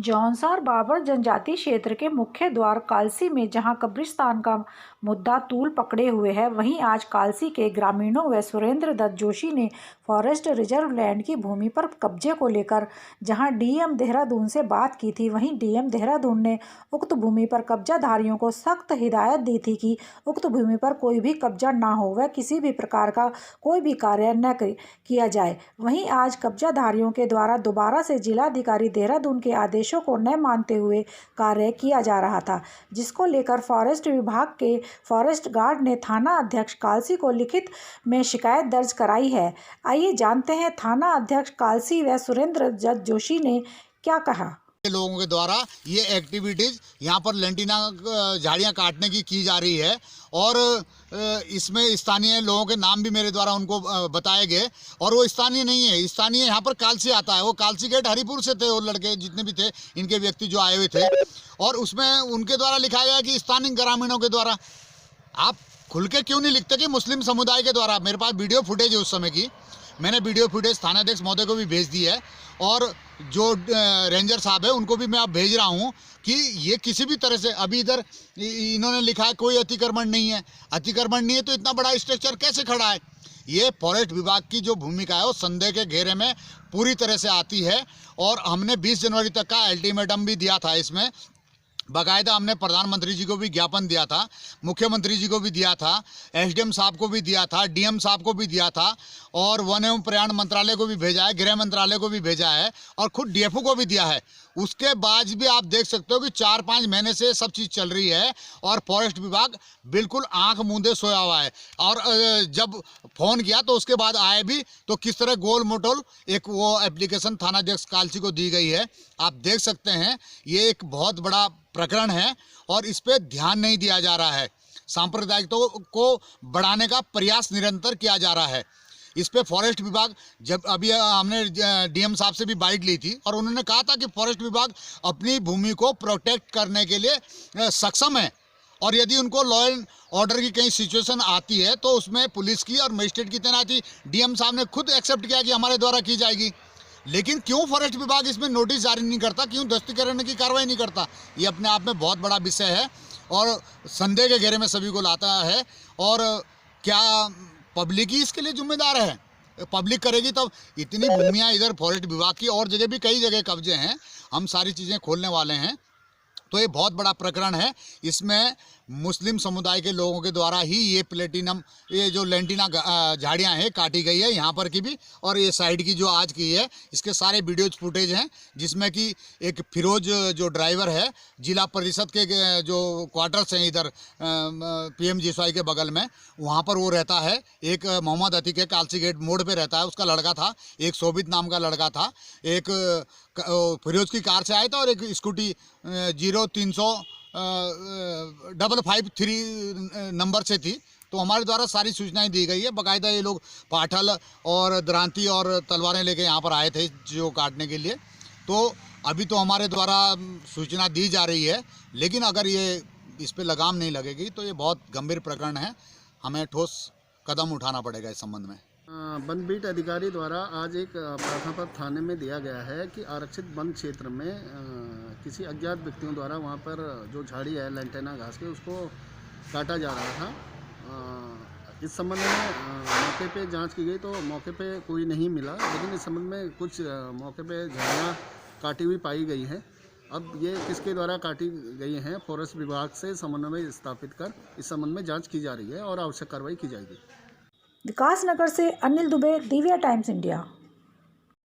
जौनसार बाबर जनजाति क्षेत्र के मुख्य द्वार कालसी में जहां कब्रिस्तान का मुद्दा तूल पकड़े हुए है, वहीं आज कालसी के ग्रामीणों व सुरेंद्र दत्त जोशी ने फॉरेस्ट रिजर्व लैंड की भूमि पर कब्जे को लेकर जहां डीएम देहरादून से बात की थी, वहीं डीएम देहरादून ने उक्त भूमि पर कब्जाधारियों को सख्त हिदायत दी थी कि उक्त भूमि पर कोई भी कब्जा ना हो व किसी भी प्रकार का कोई भी कार्य न किया जाए। वहीं आज कब्जाधारियों के द्वारा दोबारा से जिलाधिकारी देहरादून के आदेशों को न मानते हुए कार्य किया जा रहा था, जिसको लेकर फॉरेस्ट विभाग के फॉरेस्ट गार्ड ने थाना अध्यक्ष कालसी को लिखित में शिकायत दर्ज कराई है। आइए जानते हैं थाना अध्यक्ष कालसी व सुरेंद्र दत्त जोशी ने क्या कहा। लोगों के द्वारा ये एक्टिविटीज यहाँ पर लेंटिना झाड़ियाँ काटने की जा रही है और इसमें स्थानीय लोगों के नाम भी मेरे द्वारा उनको बताए गए और वो स्थानीय नहीं है, स्थानीय यहाँ पर कालसी आता है। वो कालसी गेट हरिपुर से थे, वो लड़के जितने भी थे, इनके व्यक्ति जो आए हुए थे, और उसमें उनके द्वारा लिखा गया कि स्थानीय ग्रामीणों के द्वारा। आप खुल के क्यों नहीं लिखते कि मुस्लिम समुदाय के द्वारा? मेरे पास वीडियो फुटेज है उस समय की, मैंने वीडियो फुटेज थानाध्यक्ष महोदय को भी भेज दी है और जो रेंजर साहब है उनको भी मैं अब भेज रहा हूँ कि ये किसी भी तरह से, अभी इधर इन्होंने लिखा है कोई अतिक्रमण नहीं है। अतिक्रमण नहीं है तो इतना बड़ा स्ट्रक्चर कैसे खड़ा है? ये फॉरेस्ट विभाग की जो भूमिका है वो संदेह के घेरे में पूरी तरह से आती है और हमने 20 जनवरी तक का अल्टीमेटम भी दिया था। इसमें बाकायदा हमने प्रधानमंत्री जी को भी ज्ञापन दिया था, मुख्यमंत्री जी को भी दिया था, एसडीएम साहब को भी दिया था, डीएम साहब को भी दिया था और वन एवं पर्यावरण मंत्रालय को भी भेजा है, गृह मंत्रालय को भी भेजा है और खुद डीएफओ को भी दिया है। उसके बाद भी आप देख सकते हो कि 4-5 महीने से सब चीज़ चल रही है और फॉरेस्ट विभाग बिल्कुल आंख मूंदे सोया हुआ है। और जब फ़ोन किया तो उसके बाद आए भी तो किस तरह गोल मोटोल एक वो एप्लीकेशन थानाध्यक्ष कालसी को दी गई है। आप देख सकते हैं ये एक बहुत बड़ा प्रकरण है और इस पर ध्यान नहीं दिया जा रहा है। सांप्रदायिकता को बढ़ाने का प्रयास निरंतर किया जा रहा है। इस पे फॉरेस्ट विभाग, जब अभी हमने डीएम साहब से भी बाइट ली थी और उन्होंने कहा था कि फॉरेस्ट विभाग अपनी भूमि को प्रोटेक्ट करने के लिए सक्षम है और यदि उनको लॉ एंड ऑर्डर की कहीं सिचुएशन आती है तो उसमें पुलिस की और मजिस्ट्रेट की तैनाती डीएम साहब ने खुद एक्सेप्ट किया कि हमारे द्वारा की जाएगी। लेकिन क्यों फॉरेस्ट विभाग इसमें नोटिस जारी नहीं करता, क्यों दस्ती करने की कार्रवाई नहीं करता? ये अपने आप में बहुत बड़ा विषय है और संदेह के घेरे में सभी को लाता है। और क्या पब्लिक ही इसके लिए जिम्मेदार है? पब्लिक करेगी तब। इतनी भूमियाँ इधर फॉरेस्ट विभाग की और जगह भी कई जगह कब्जे हैं, हम सारी चीज़ें खोलने वाले हैं। तो ये बहुत बड़ा प्रकरण है। इसमें मुस्लिम समुदाय के लोगों के द्वारा ही ये प्लेटिनम, ये जो लेंटिना झाड़ियाँ हैं काटी गई है, यहाँ पर की भी और ये साइड की जो आज की है, इसके सारे वीडियोज फुटेज हैं जिसमें कि एक फिरोज जो ड्राइवर है, जिला परिषद के जो क्वार्टर्स हैं इधर पीएमजीएसवाई के बगल में, वहाँ पर वो रहता है। एक मोहम्मद अतीक है, कालसी गेट मोड़ पर रहता है, उसका लड़का था। एक शोभित नाम का लड़का था, एक फिरोज की कार से आया था और एक स्कूटी 0305553 नंबर से थी। तो हमारे द्वारा सारी सूचनाएं दी गई है। बाकायदा ये लोग पाठल और द्रांति और तलवारें लेके यहाँ पर आए थे जो काटने के लिए। तो अभी तो हमारे द्वारा सूचना दी जा रही है, लेकिन अगर ये इस पर लगाम नहीं लगेगी तो ये बहुत गंभीर प्रकरण है, हमें ठोस कदम उठाना पड़ेगा इस संबंध में। वन बीट अधिकारी द्वारा आज एक प्रार्थना पत्र थाने में दिया गया है कि आरक्षित वन क्षेत्र में किसी अज्ञात व्यक्तियों द्वारा वहां पर जो झाड़ी है लेंटेना घास के, उसको काटा जा रहा था। इस संबंध में मौके पे जांच की गई तो मौके पे कोई नहीं मिला, लेकिन इस संबंध में कुछ मौके पे झाड़ियाँ काटी हुई पाई गई हैं। अब ये किसके द्वारा काटी गई हैं, फॉरेस्ट विभाग से समन्वय स्थापित कर इस संबंध में जाँच की जा रही है और आवश्यक कार्रवाई की जाएगी। विकासनगर से अनिल दुबे, दिव्या टाइम्स इंडिया।